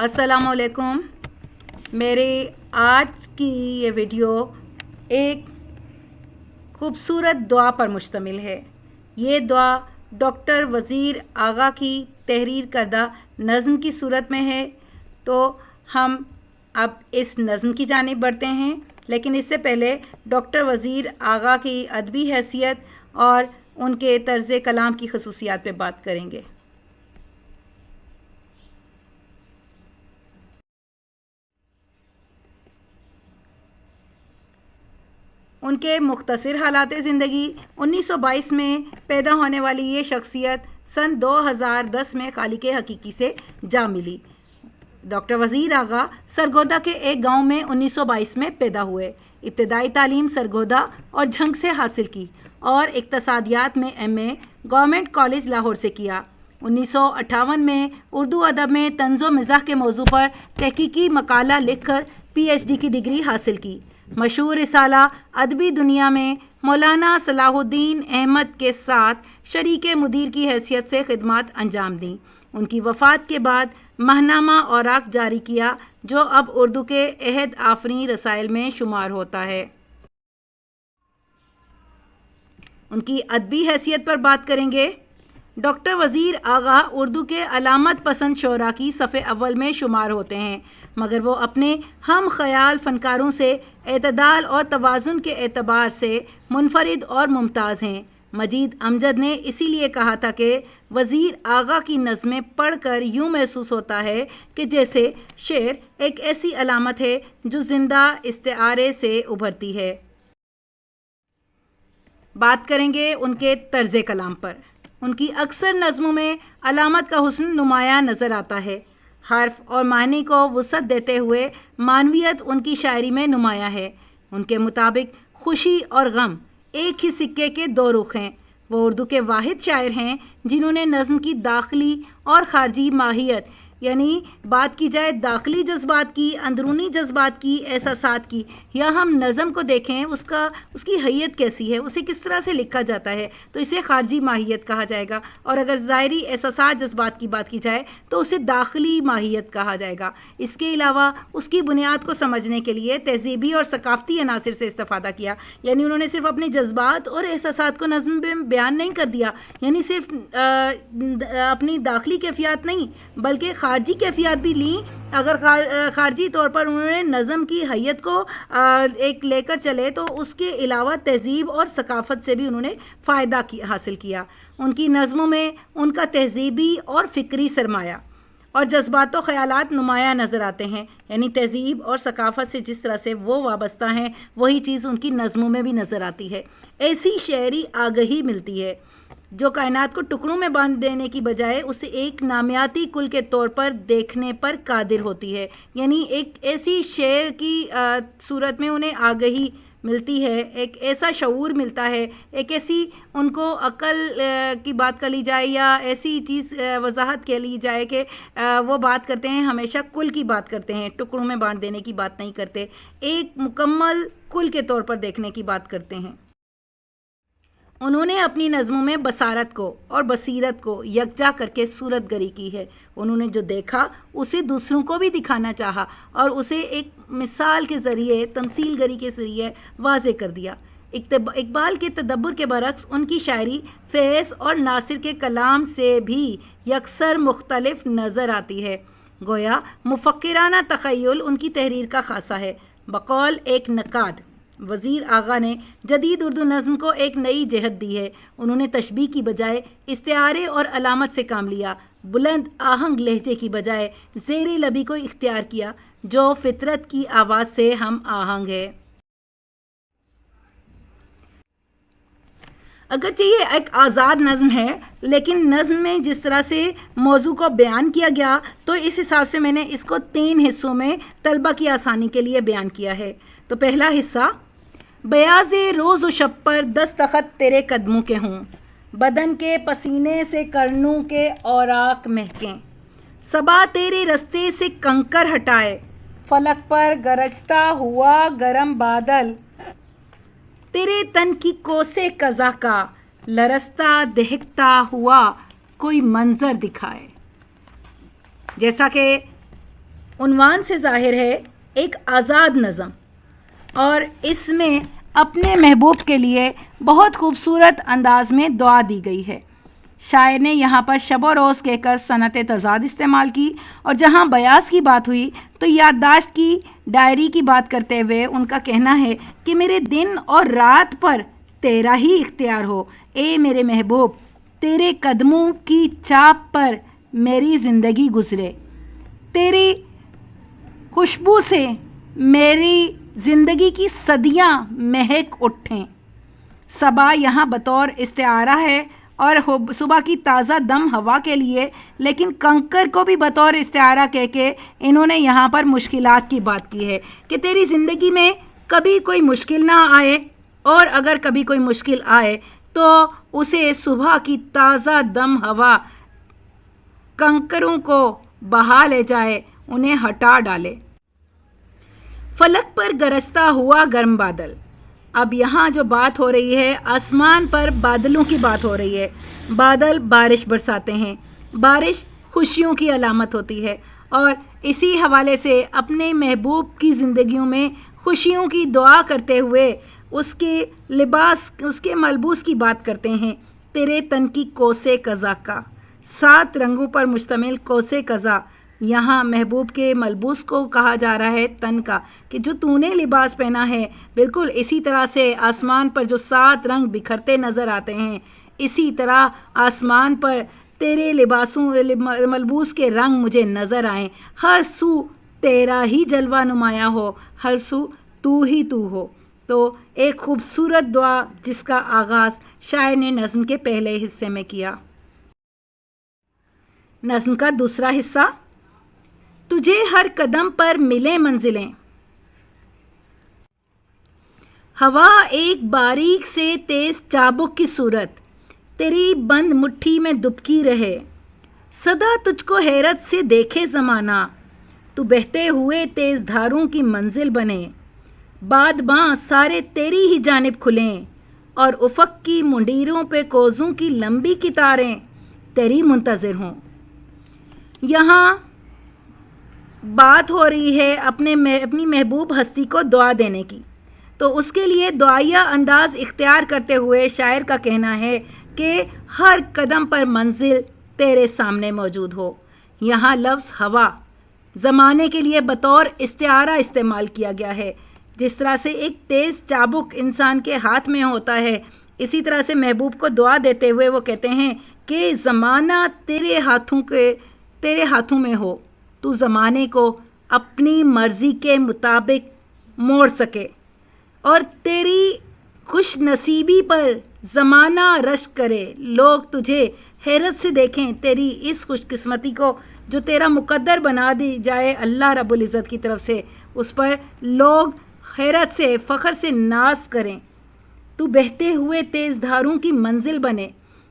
السلام علیکم. میری آج کی یہ ویڈیو ایک خوبصورت دعا پر مشتمل ہے. یہ دعا ڈاکٹر وزیر آغا کی تحریر کردہ نظم کی صورت میں ہے. تو ہم اب اس نظم کی جانب بڑھتے ہیں، لیکن اس سے پہلے ڈاکٹر وزیر آغا کی ادبی حیثیت اور ان کے طرز کلام کی خصوصیات پہ بات کریں گے. ان کے مختصر حالات زندگی 1922 میں پیدا ہونے والی یہ شخصیت سن 2010 میں خالق حقیقی سے جا ملی. ڈاکٹر وزیر آغا سرگودا کے ایک گاؤں میں 1922 میں پیدا ہوئے. ابتدائی تعلیم سرگودا اور جھنگ سے حاصل کی اور اقتصادیات میں M A government college Lahore سے کیا. 1958 میں اردو ادب میں طنز و مزاح کے موضوع پر تحقیقی مقالہ لکھ کر پی ایچ ڈی کی ڈگری حاصل کی. مشہور رسالہ ادبی دنیا میں مولانا صلاح الدین احمد کے ساتھ شریک مدیر کی حیثیت سے خدمات انجام دیں. ان کی وفات کے بعد ماہنامہ اوراق جاری کیا جو اب اردو کے عہد آفریں رسائل میں شمار ہوتا ہے. ان کی ادبی حیثیت پر بات کریں گے. ڈاکٹر وزیر آغا اردو کے علامت پسند شعراء کی صف اول میں شمار ہوتے ہیں، مگر وہ اپنے ہم خیال فنکاروں سے اعتدال اور توازن کے اعتبار سے منفرد اور ممتاز ہیں. مجید امجد نے اسی لیے کہا تھا کہ وزیر آغا کی نظمیں پڑھ کر یوں محسوس ہوتا ہے کہ جیسے شعر ایک ایسی علامت ہے جو زندہ استعارے سے ابھرتی ہے. بات کریں گے ان کے طرز کلام پر. ان کی اکثر نظموں میں علامت کا حسن نمایاں نظر آتا ہے. حرف اور معنی کو وسعت دیتے ہوئے معنویت ان کی شاعری میں نمایاں ہے. ان کے مطابق خوشی اور غم ایک ہی سکے کے دو رخ ہیں. وہ اردو کے واحد شاعر ہیں جنہوں نے نظم کی داخلی اور خارجی ماہیت، یعنی بات کی جائے داخلی جذبات کی، اندرونی جذبات کی، احساسات کی، یا ہم نظم کو دیکھیں اس کی حیت کیسی ہے، اسے کس طرح سے لکھا جاتا ہے، تو اسے خارجی ماہیت کہا جائے گا. اور اگر ظاہری احساسات جذبات کی بات کی جائے تو اسے داخلی ماہیت کہا جائے گا. اس کے علاوہ اس کی بنیاد کو سمجھنے کے لیے تہذیبی اور ثقافتی عناصر سے استفادہ کیا. یعنی انہوں نے صرف اپنے جذبات اور احساسات کو نظم میں بیان نہیں کر دیا، یعنی صرف اپنی داخلی کیفیات نہیں بلکہ خارجی کیفیات بھی لیں. اگر خارجی طور پر انہوں نے نظم کی حیت کو ایک لے کر چلے تو اس کے علاوہ تہذیب اور ثقافت سے بھی انہوں نے فائدہ حاصل کیا. ان کی نظموں میں ان کا تہذیبی اور فکری سرمایہ اور جذبات و خیالات نمایاں نظر آتے ہیں. یعنی تہذیب اور ثقافت سے جس طرح سے وہ وابستہ ہیں وہی چیز ان کی نظموں میں بھی نظر آتی ہے. ایسی شعری آگہی ملتی ہے جو کائنات کو ٹکڑوں میں باندھ دینے کی بجائے اسے ایک نامیاتی کل کے طور پر دیکھنے پر قادر ہوتی ہے. یعنی ایک ایسی شعر کی صورت میں انہیں آگہی ملتی ہے، ایک ایسا شعور ملتا ہے، ایک ایسی ان کو عقل کی بات کر لی جائے یا ایسی چیز وضاحت کے لی جائے کہ وہ بات کرتے ہیں، ہمیشہ کل کی بات کرتے ہیں، ٹکڑوں میں بانٹ دینے کی بات نہیں کرتے، ایک مکمل کل کے طور پر دیکھنے کی بات کرتے ہیں. انہوں نے اپنی نظموں میں بصارت کو اور بصیرت کو یکجا کر کے صورت گری کی ہے. انہوں نے جو دیکھا اسے دوسروں کو بھی دکھانا چاہا اور اسے ایک مثال کے ذریعے، تمثیل گری کے ذریعے واضح کر دیا. اقبال کے تدبر کے برعکس ان کی شاعری فیض اور ناصر کے کلام سے بھی یکسر مختلف نظر آتی ہے. گویا مفکرانہ تخیل ان کی تحریر کا خاصہ ہے. بقول ایک نقاد وزیر آغا نے جدید اردو نظم کو ایک نئی جہت دی ہے. انہوں نے تشبیہ کی بجائے استعارے اور علامت سے کام لیا. بلند آہنگ لہجے کی بجائے زیر لبی کو اختیار کیا جو فطرت کی آواز سے ہم آہنگ ہے. اگرچہ یہ ایک آزاد نظم ہے لیکن نظم میں جس طرح سے موضوع کو بیان کیا گیا تو اس حساب سے میں نے اس کو 3 حصوں میں طلبہ کی آسانی کے لیے بیان کیا ہے. تو پہلا حصہ: بیاض روز و شب پر دستخط تیرے قدموں کے ہوں، بدن کے پسینے سے کرنوں کے اوراق مہکیں، صبا تیرے رستے سے کنکر ہٹائے، فلک پر گرجتا ہوا گرم بادل، تیرے تن کی کوسے قضا کا لرزتا دہکتا ہوا کوئی منظر دکھائے. جیسا کہ عنوان سے ظاہر ہے ایک آزاد نظم، اور اس میں اپنے محبوب کے لیے بہت خوبصورت انداز میں دعا دی گئی ہے۔ شاعر نے یہاں پر شب و روز کہہ کر صنعت تضاد استعمال کی، اور جہاں بیاض کی بات ہوئی تو یادداشت کی ڈائری کی بات کرتے ہوئے ان کا کہنا ہے کہ میرے دن اور رات پر تیرا ہی اختیار ہو، اے میرے محبوب، تیرے قدموں کی چاپ پر میری زندگی گزرے، تیری خوشبو سے میری زندگی کی صدیاں مہک اٹھیں۔ صبا یہاں بطور استعارہ ہے اور صبح کی تازہ دم ہوا کے لیے، لیکن کنکر کو بھی بطور استعارہ کہہ کے انہوں نے یہاں پر مشکلات کی بات کی ہے کہ تیری زندگی میں کبھی کوئی مشکل نہ آئے، اور اگر کبھی کوئی مشکل آئے تو اسے صبح کی تازہ دم ہوا کنکروں کو بہا لے جائے، انہیں ہٹا ڈالے۔ فلک پر گرجتا ہوا گرم بادل۔ اب یہاں جو بات ہو رہی ہے، آسمان پر بادلوں کی بات ہو رہی ہے۔ بادل بارش برساتے ہیں، بارش خوشیوں کی علامت ہوتی ہے، اور اسی حوالے سے اپنے محبوب کی زندگیوں میں خوشیوں کی دعا کرتے ہوئے اس کے لباس، اس کے ملبوس کی بات کرتے ہیں۔ تیرے تن کی کوسے قضا کا، 7 رنگوں پر مشتمل کوسے قضا، یہاں محبوب کے ملبوس کو کہا جا رہا ہے تن کا، کہ جو تو نے لباس پہنا ہے بالکل اسی طرح سے آسمان پر جو 7 رنگ بکھرتے نظر آتے ہیں، اسی طرح آسمان پر تیرے لباسوں ملبوس کے رنگ مجھے نظر آئیں، ہر سو تیرا ہی جلوہ نمایاں ہو، ہر سو تو ہی تو ہو۔ تو ایک خوبصورت دعا جس کا آغاز شاعر نے نظم کے پہلے حصے میں کیا۔ نظم کا دوسرا حصہ، تجھے ہر قدم پر ملے منزلیں۔ ہوا ایک باریک سے تیز چابک کی صورت، تیری بند مٹھی میں دبکی رہے، سدا تجھ کو حیرت سے دیکھے زمانہ، تو بہتے ہوئے تیز دھاروں کی منزل بنے، باد باں سارے تیری ہی جانب کھلیں، اور افق کی منڈیروں پہ کوزوں کی لمبی قطاریں تیری منتظر ہوں۔ یہاں بات ہو رہی ہے اپنی محبوب ہستی کو دعا دینے کی، تو اس کے لیے دعائیہ انداز اختیار کرتے ہوئے شاعر کا کہنا ہے کہ ہر قدم پر منزل تیرے سامنے موجود ہو۔ یہاں لفظ ہوا زمانے کے لیے بطور استعارہ استعمال کیا گیا ہے۔ جس طرح سے ایک تیز چابک انسان کے ہاتھ میں ہوتا ہے، اسی طرح سے محبوب کو دعا دیتے ہوئے وہ کہتے ہیں کہ زمانہ تیرے ہاتھوں میں ہو، تو زمانے کو اپنی مرضی کے مطابق موڑ سکے، اور تیری خوش نصیبی پر زمانہ رشک کرے، لوگ تجھے حیرت سے دیکھیں، تیری اس خوش قسمتی کو جو تیرا مقدر بنا دی جائے اللہ رب العزت کی طرف سے، اس پر لوگ حیرت سے، فخر سے ناز کریں۔ تو بہتے ہوئے تیز دھاروں کی منزل بنے،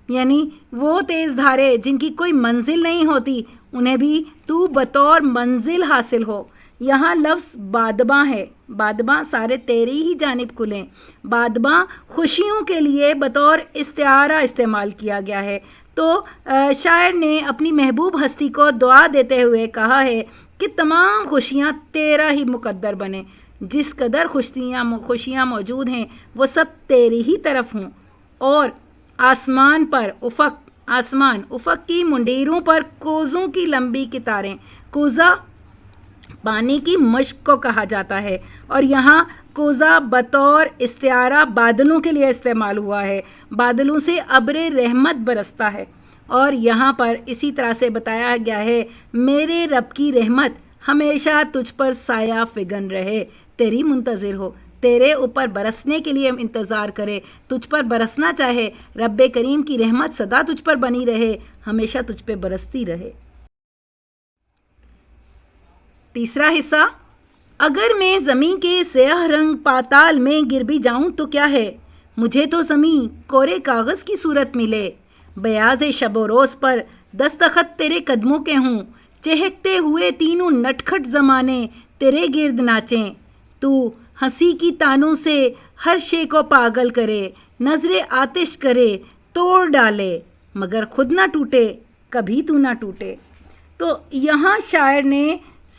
یعنی وہ تیز دھارے جن کی کوئی منزل نہیں ہوتی، انہیں بھی تو بطور منزل حاصل ہو۔ یہاں لفظ بادباں ہے، بادباں سارے تیری ہی جانب کھلیں، بادباں خوشیوں کے لیے بطور استعارہ استعمال کیا گیا ہے۔ تو شاعر نے اپنی محبوب ہستی کو دعا دیتے ہوئے کہا ہے کہ تمام خوشیاں تیرا ہی مقدر بنے، جس قدر خوشیاں موجود ہیں وہ سب تیری ہی طرف ہوں، اور آسمان پر افق کی منڈیروں پر کوزوں کی لمبی قطاریں، کوزہ پانی کی مشک کو کہا جاتا ہے، اور یہاں کوزہ بطور استعارہ بادلوں کے لیے استعمال ہوا ہے، بادلوں سے ابر رحمت برستا ہے، اور یہاں پر اسی طرح سے بتایا گیا ہے میرے رب کی رحمت ہمیشہ تجھ پر سایہ فگن رہے، تیری منتظر ہو، تیرے اوپر برسنے کے لیے انتظار کرے، تجھ پر برسنا چاہے، رب کریم کی رحمت سدا تجھ پر بنی رہے، ہمیشہ تجھ پہ برستی رہے۔ تیسرا حصہ، اگر میں زمین کے سیاہ رنگ پاتال میں گر بھی جاؤں تو کیا ہے، مجھے تو زمین کورے کاغذ کی صورت ملے، بیاض شب و روز پر دستخط تیرے قدموں کے ہوں، چہکتے ہوئے تینوں نٹکھٹ زمانے تیرے گرد ناچیں، تو ہنسی کی تانوں سے ہر شے کو پاگل کرے، نظر آتش کرے توڑ ڈالے، مگر خود نہ ٹوٹے کبھی تو نہ ٹوٹے۔ تو یہاں شاعر نے